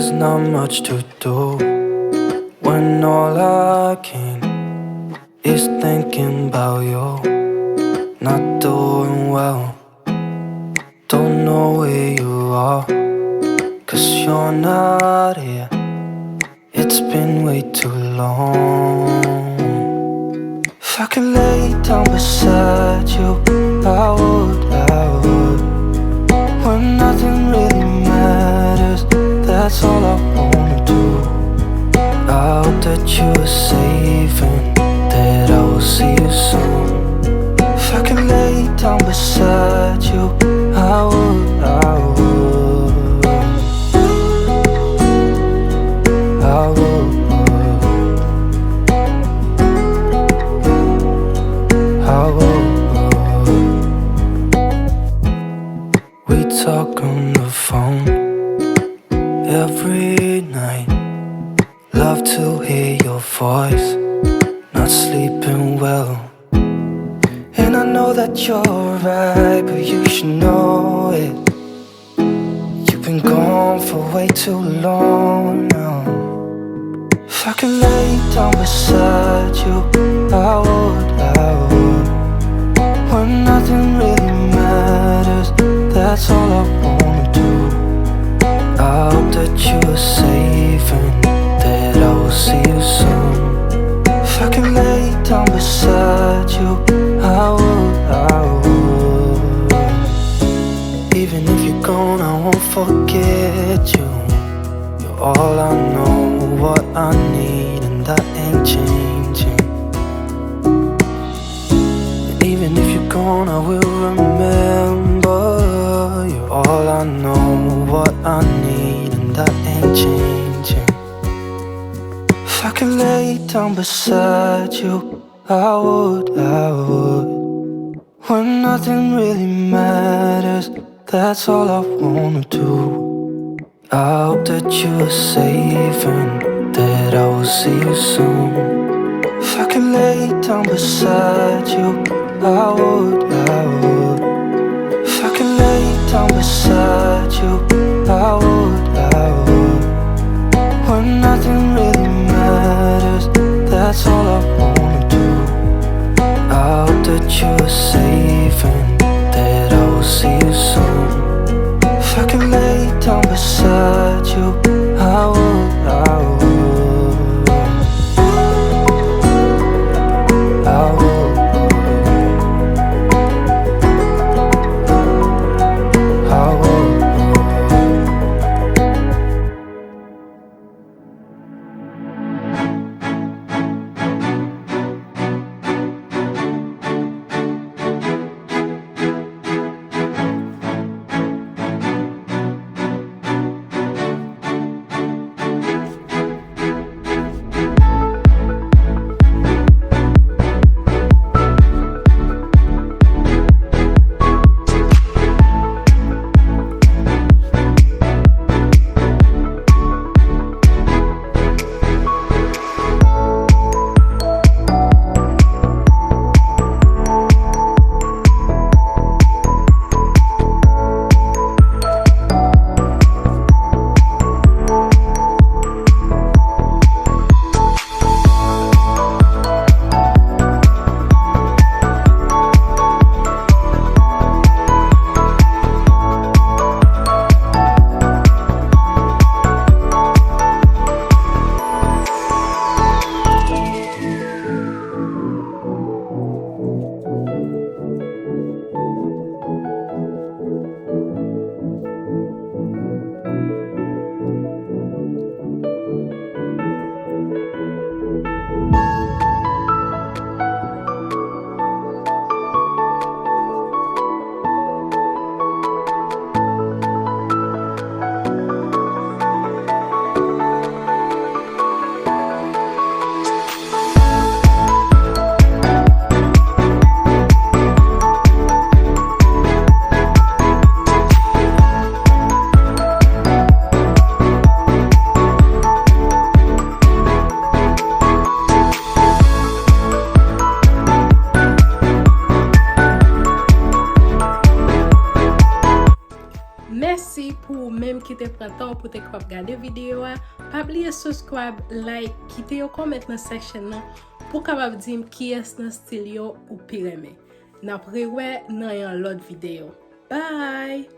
there's not much to do when all I can is thinking about you. Not doing well, don't know where you are, 'cause you're not here. It's been way too long. If I could lay down beside you, I would. When nothing really matters, that's all I wanna do. I hope that you are safe and that I will see you soon. If I could lay down beside you, I would. I would. We talk on the phone every night. Love to hear your voice. Not sleeping well, and I know that you're right, but you should know it. You've been gone for way too long now. If I could lay down beside you, I would. When nothing really matters, that's all I wanna do. I hope that you are safe and that I will see you soon. If I could lay down beside you, I would. Even if you're gone, I won't forget you. You're all I know, what I need, and that ain't changing. And even if you're gone, I will remember. You're all I know, what I need, and that ain't changing. If I could lay down beside you, I would. When nothing really matters, that's all I wanna do. I hope that you are safe and that I will see you soon. If I could lay down beside you, I would. If I could lay down beside you, I would. When nothing really matters, that's all I wanna do. I hope that you are safe and that I will see you soon. If I could lay down beside you, I would. I would. I would. I would. Merci pour même qui te prend temps pour te regarder vidéo. Pas oublier subscribe, like, quitter un comment dans section là pour capable dire qui est dans style ou pire. N'a après ouais dans une autre vidéo. Bye.